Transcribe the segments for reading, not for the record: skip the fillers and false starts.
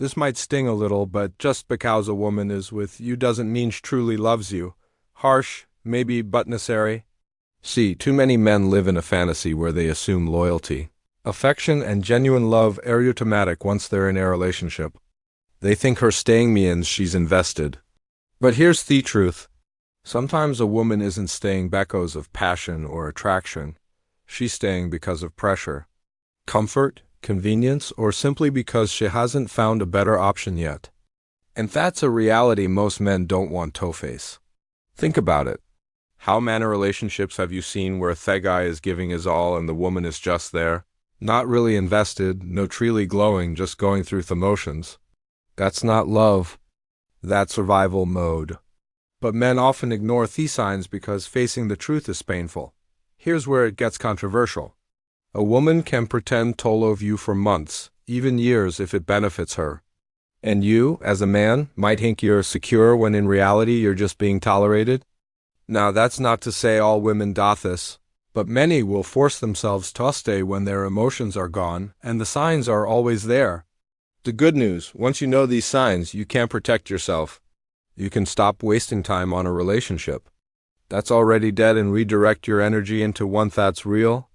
This might sting a little, but just because a woman is with you doesn't mean she truly loves you. Harsh, maybe, but necessary. See, too many men live in a fantasy where they assume loyalty, affection, and genuine love are automatic once they're in a relationship. They think her staying means she's invested. But here's the truth. Sometimes a woman isn't staying because of passion or attraction. She's staying because of pressure, comfort, convenience, or simply because she hasn't found a better option yet. And that's a reality most men don't want to face. Think about it. How many relationships have you seen where the guy is giving his all and the woman is just there? Not really invested, no truly glowing, just going through the motions. That's not love. That's survival mode. But men often ignore these signs because facing the truth is painful. Here's where it gets controversial. A woman can pretend to love you for months, even years if it benefits her. And you, as a man, might think you're secure when in reality you're just being tolerated. Now that's not to say all women do this, but many will force themselves to stay when their emotions are gone and the signs are always there. The good news, once you know these signs, you can protect yourself. You can stop wasting time on a relationship that's already dead and redirect your energy into one that's real.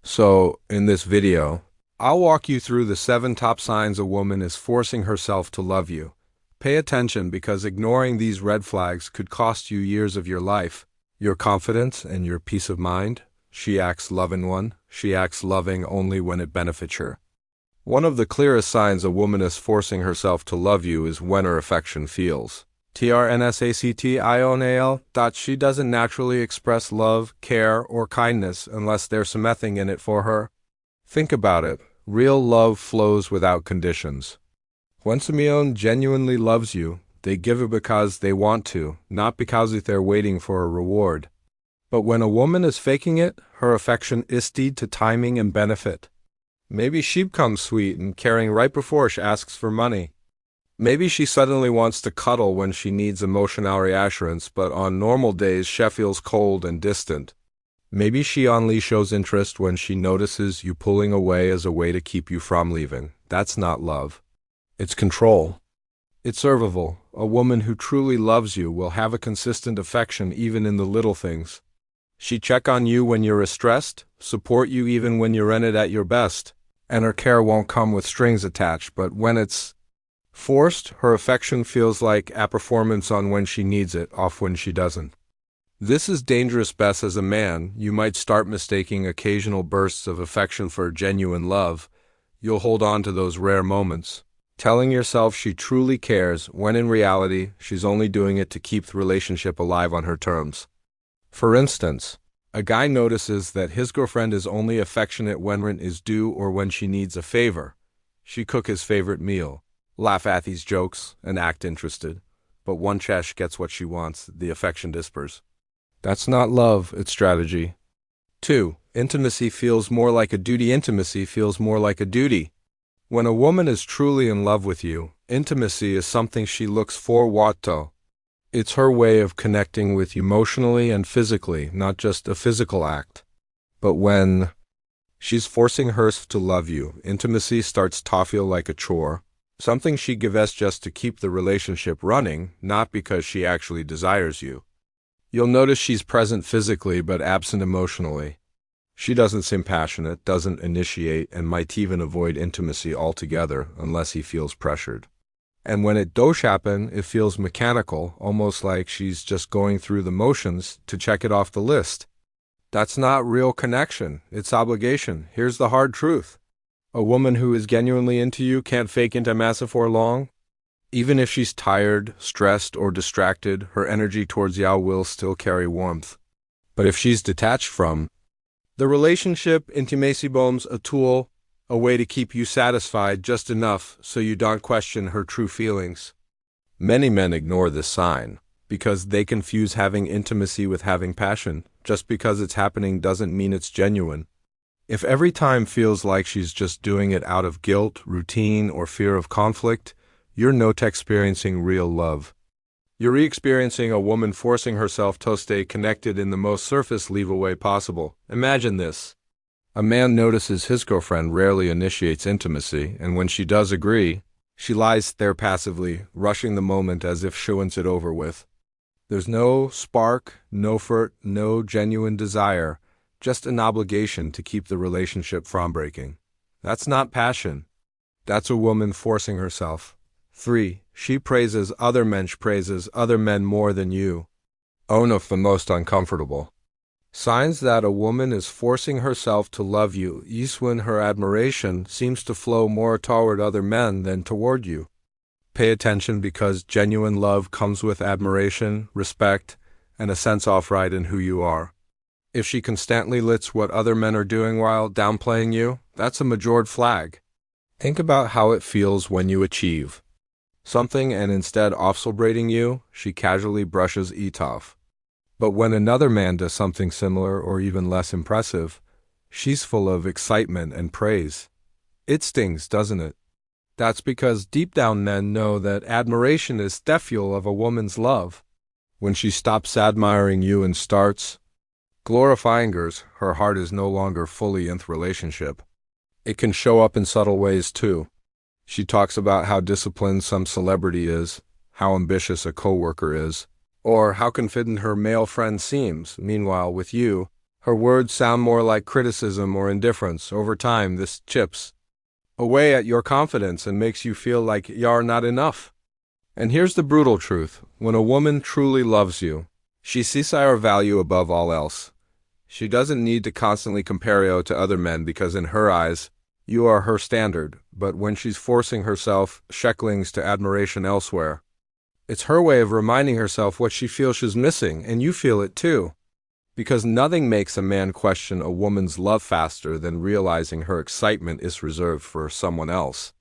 So, in this video, I'll walk you through the 7 top signs a woman is forcing herself to love you. Pay attention because ignoring these red flags could cost you years of your life, your confidence, and your peace of mind. She acts loving. She acts loving only when it benefits her. One of the clearest signs a woman is forcing herself to love you is when her affection feels. TRNSACTIONAL. She doesn't naturally express love, care, or kindness unless there's something in it for her. Think about it. Real love flows without conditions. When someone genuinely loves you, they give it because they want to, not because they're waiting for a reward. But when a woman is faking it, her affection is tied to timing and benefit. Maybe she becomes sweet and caring right before she asks for money. Maybe she suddenly wants to cuddle when she needs emotional reassurance, but on normal days she feels cold and distant. Maybe she only shows interest when she notices you pulling away as a way to keep you from leaving. That's not love. It's control. It's survival. A woman who truly loves you will have a consistent affection even in the little things. She check on you when you're stressed, support you even when you're in it at your best, and her care won't come with strings attached, but when it's forced, her affection feels like a performance on when she needs it, off when she doesn't. This is dangerous best as a man. You might start mistaking occasional bursts of affection for genuine love. You'll hold on to those rare moments, telling yourself she truly cares, when in reality, she's only doing it to keep the relationship alive on her terms. For instance, a guy notices that his girlfriend is only affectionate when rent is due or when she needs a favor. She cook his favorite meal, laugh at these jokes, and act interested. But once she gets what she wants, the affection disappears. That's not love, it's strategy. 2. Intimacy feels more like a duty. Intimacy feels more like a duty. When a woman is truly in love with you, intimacy is something she looks forward to. It's her way of connecting with you emotionally and physically, not just a physical act. But when she's forcing herself to love you, intimacy starts to feel like a chore. Something she gives just to keep the relationship running, not because she actually desires you. You'll notice she's present physically but absent emotionally. She doesn't seem passionate, doesn't initiate, and might even avoid intimacy altogether unless he feels pressured. And when it does happen, it feels mechanical, almost like she's just going through the motions to check it off the list. That's not real connection, it's obligation. Here's the hard truth. A woman who is genuinely into you can't fake intimacy for long. Even if she's tired, stressed, or distracted, her energy towards you will still carry warmth. But if she's detached from the relationship, intimacy becomes a tool, a way to keep you satisfied just enough so you don't question her true feelings. Many men ignore this sign because they confuse having intimacy with having passion. Just because it's happening doesn't mean it's genuine. If every time feels like she's just doing it out of guilt, routine, or fear of conflict, you're not experiencing real love. You're experiencing a woman forcing herself to stay connected in the most surface-level way possible. Imagine this. A man notices his girlfriend rarely initiates intimacy, and when she does agree, She lies there passively, rushing the moment as if she wants it over with. There's no spark, no flirt, no genuine desire, just an obligation to keep the relationship from breaking. That's not passion. That's a woman forcing herself. 3. She praises other men. She praises other men more than you. One of the most uncomfortable signs that a woman is forcing herself to love you is when her admiration seems to flow more toward other men than toward you. Pay attention, because genuine love comes with admiration, respect, and a sense of pride in who you are. If she constantly lets what other men are doing while downplaying you, that's a major flag. Think about how it feels when you achieve something and instead of celebrating you, she casually brushes it off. But when another man does something similar or even less impressive, she's full of excitement and praise. It stings, doesn't it? That's because deep down men know that admiration is the fuel of a woman's love. When she stops admiring you and starts glorifying yours, her heart is no longer fully in the relationship. It can show up in subtle ways too. She talks about how disciplined some celebrity is, how ambitious a coworker is, or how confident her male friend seems. Meanwhile, with you, her words sound more like criticism or indifference. Over time, this chips away at your confidence and makes you feel like you're not enough. And here's the brutal truth. When a woman truly loves you, she sees your value above all else. She doesn't need to constantly compare you to other men, because in her eyes, you are her standard. But when she's forcing herself shecklings to admiration elsewhere, it's her way of reminding herself what she feels she's missing, and you feel it too. Because nothing makes a man question a woman's love faster than realizing her excitement is reserved for someone else.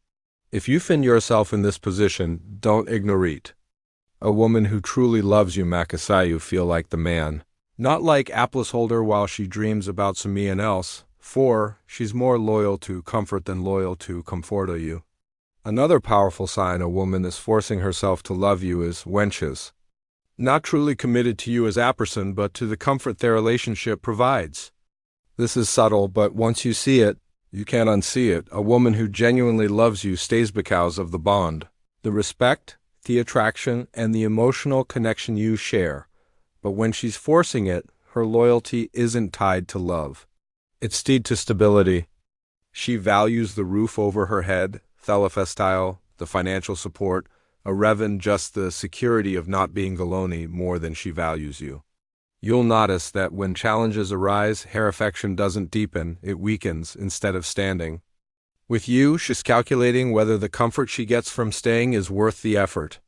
If you find yourself in this position, don't ignore it. A woman who truly loves you makes you feel like the man, not like Apple's holder while she dreams about someone else. 4. She's more loyal to comfort than loyal to comfort you. Another powerful sign a woman is forcing herself to love you is when she's not truly committed to you as a person, but to the comfort their relationship provides. This is subtle, but once you see it, you can't unsee it. A woman who genuinely loves you stays because of the bond, the respect, the attraction, and the emotional connection you share. But when she's forcing it, her loyalty isn't tied to love. It's tied to stability. She values the roof over her head, style, the financial support, even just the security of not being alone more than she values you. You'll notice that when challenges arise, her affection doesn't deepen, it weakens instead of standing. With you, she's calculating whether the comfort she gets from staying is worth the effort.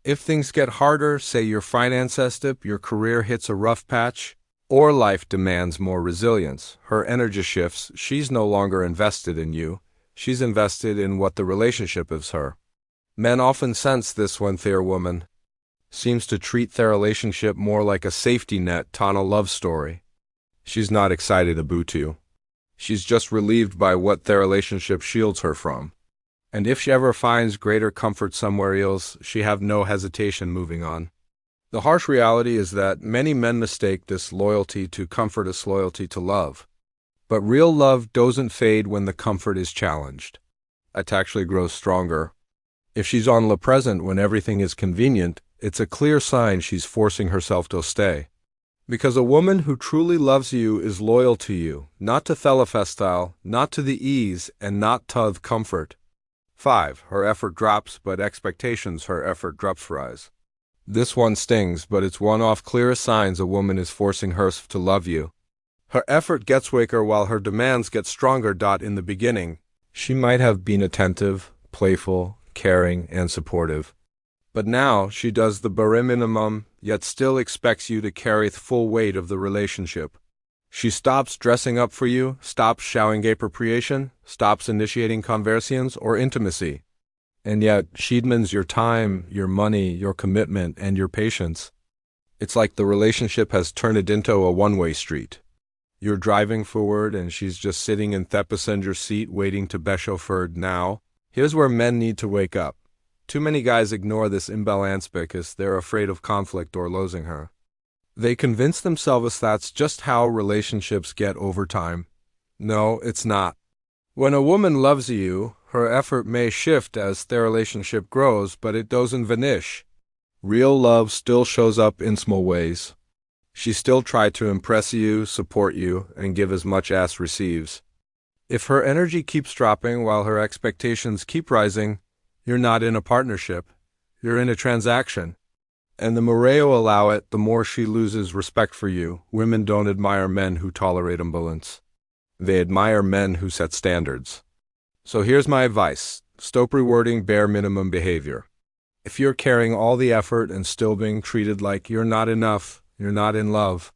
If things get harder, say your finances dip, your career hits a rough patch, or life demands more resilience, her energy shifts. She's no longer invested in you. She's invested in what the relationship is her. Men often sense this when their woman seems to treat their relationship more like a safety net than a love story. She's not excited about you. She's just relieved by what their relationship shields her from. And if she ever finds greater comfort somewhere else, she have no hesitation moving on. The harsh reality is that many men mistake this loyalty to comfort as loyalty to love. But real love doesn't fade when the comfort is challenged. It actually grows stronger. If she's on the present when everything is convenient, it's a clear sign she's forcing herself to stay. Because a woman who truly loves you is loyal to you, not to style, not to the ease, and not to the comfort. 5. Her effort drops, but expectations her effort drops rise. This one stings, but it's one of clearest signs a woman is forcing herself to love you. Her effort gets weaker while her demands get stronger. In the beginning, she might have been attentive, playful, caring, and supportive. But now she does the bare minimum, yet still expects you to carry the full weight of the relationship. She stops dressing up for you, stops showing appropriation, stops initiating conversations or intimacy. And yet, she demands your time, your money, your commitment, and your patience. It's like the relationship has turned it into a one-way street. You're driving forward and she's just sitting in the passenger seat waiting to be chauffeured. Now, here's where men need to wake up. Too many guys ignore this imbalance because they're afraid of conflict or losing her. They convince themselves that's just how relationships get over time. No, it's not. When a woman loves you, Her effort may shift as their relationship grows, but it doesn't vanish. Real love still shows up in small ways. She still tries to impress you, support you, and give as much as receives. If her energy keeps dropping while her expectations keep rising, you're not in a partnership. You're in a transaction. And the more you allow it, the more she loses respect for you. Women don't admire men who tolerate imbalance. They admire men who set standards. So here's my advice. Stop rewarding bare minimum behavior. If you're carrying all the effort and still being treated like you're not enough, you're not in love.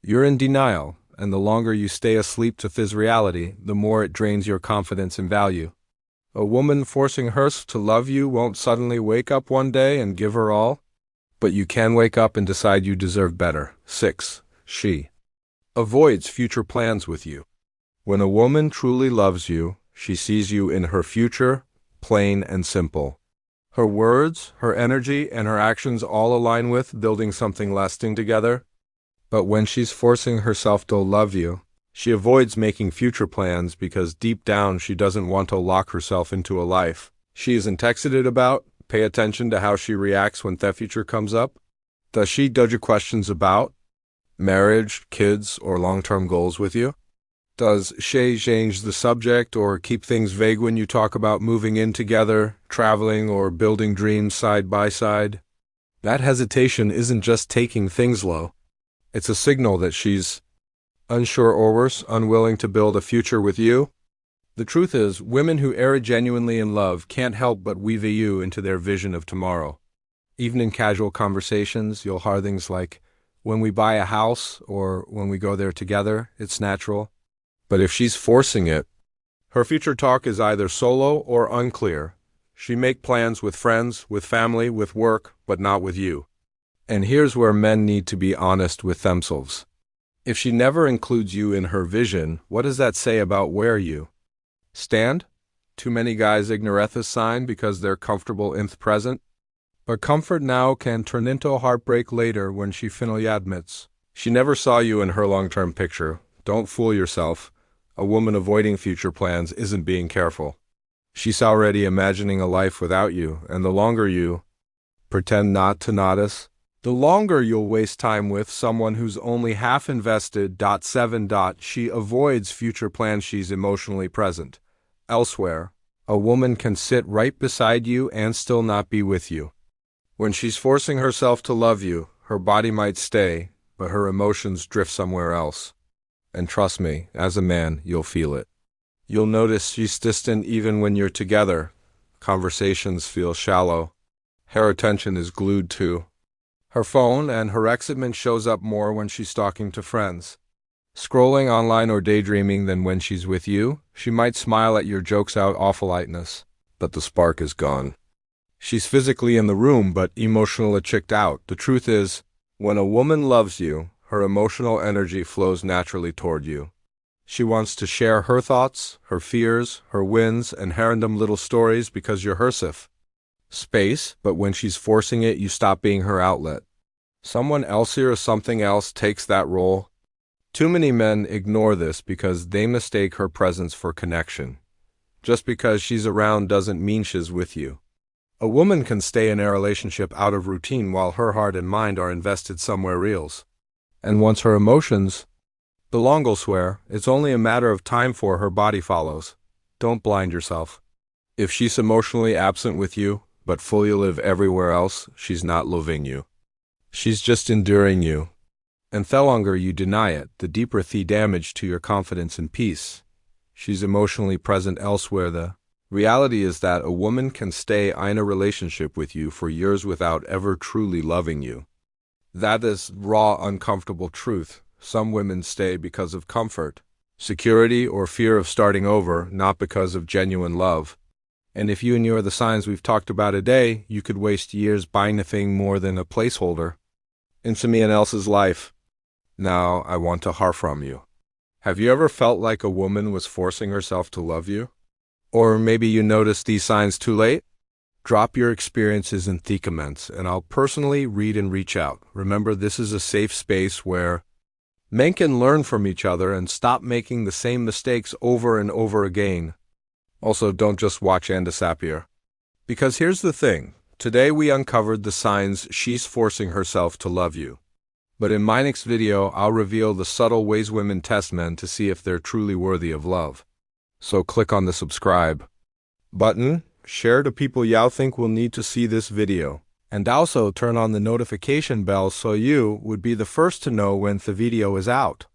You're in denial, and the longer you stay asleep to this reality, the more it drains your confidence and value. A woman forcing hers to love you won't suddenly wake up one day and give her all. But you can wake up and decide you deserve better. 6. She avoids future plans with you. When a woman truly loves you, she sees you in her future, plain and simple. Her words, her energy, and her actions all align with building something lasting together. But when she's forcing herself to love you, she avoids making future plans because deep down she doesn't want to lock herself into a life she isn't texted about. Pay attention to how she reacts when that future comes up. Does she dodge questions about marriage, kids, or long-term goals with you? Does she change the subject or keep things vague when you talk about moving in together, traveling, or building dreams side by side? That hesitation isn't just taking things low. It's a signal that she's unsure or worse, unwilling to build a future with you. The truth is, women who are genuinely in love can't help but weave you into their vision of tomorrow. Even in casual conversations, you'll hear things like, when we buy a house or when we go there together, it's natural. But if she's forcing it, her future talk is either solo or unclear. She makes plans with friends, with family, with work, but not with you. And here's where men need to be honest with themselves. If she never includes you in her vision, what does that say about where you stand? Too many guys ignore this sign because they're comfortable in the present. But comfort now can turn into heartbreak later when she finally admits she never saw you in her long-term picture. Don't fool yourself. A woman avoiding future plans isn't being careful. She's already imagining a life without you, and the longer you pretend not to notice, the longer you'll waste time with someone who's only half invested. 7. She avoids future plans. She's emotionally present elsewhere. A woman can sit right beside you and still not be with you. When she's forcing herself to love you, her body might stay, but her emotions drift somewhere else. And trust me, as a man, you'll feel it. You'll notice she's distant even when you're together. Conversations feel shallow. Her attention is glued to her phone, and her excitement shows up more when she's talking to friends, scrolling online, or daydreaming than when she's with you. She might smile at your jokes out of politeness, but the spark is gone. She's physically in the room, but emotionally checked out. The truth is, when a woman loves you, her emotional energy flows naturally toward you. She wants to share her thoughts, her fears, her wins, and random little stories because you're her safe space, but when she's forcing it, you stop being her outlet. Someone else here or something else takes that role. Too many men ignore this because they mistake her presence for connection. Just because she's around doesn't mean she's with you. A woman can stay in a relationship out of routine while her heart and mind are invested somewhere else. And once her emotions belong elsewhere, it's only a matter of time for her body follows. Don't blind yourself. If she's emotionally absent with you, but fully live everywhere else, she's not loving you. She's just enduring you. And the longer you deny it, the deeper the damage to your confidence and peace. She's emotionally present elsewhere. The reality is that a woman can stay in a relationship with you for years without ever truly loving you. That is raw, uncomfortable truth. Some women stay because of comfort, security, or fear of starting over, not because of genuine love. And if you ignore the signs we've talked about today, you could waste years buying a thing more than a placeholder in someone else's life. Now, I want to hear from you. Have you ever felt like a woman was forcing herself to love you? Or maybe you noticed these signs too late? Drop your experiences in the comments, and I'll personally read and reach out. Remember, this is a safe space where men can learn from each other and stop making the same mistakes over and over again. Also, don't just watch and disappear. Because here's the thing. Today we uncovered the signs she's forcing herself to love you. But in my next video, I'll reveal the subtle ways women test men to see if they're truly worthy of love. So click on the subscribe button, share to people you think will need to see this video, and also turn on the notification bell so you would be the first to know when the video is out.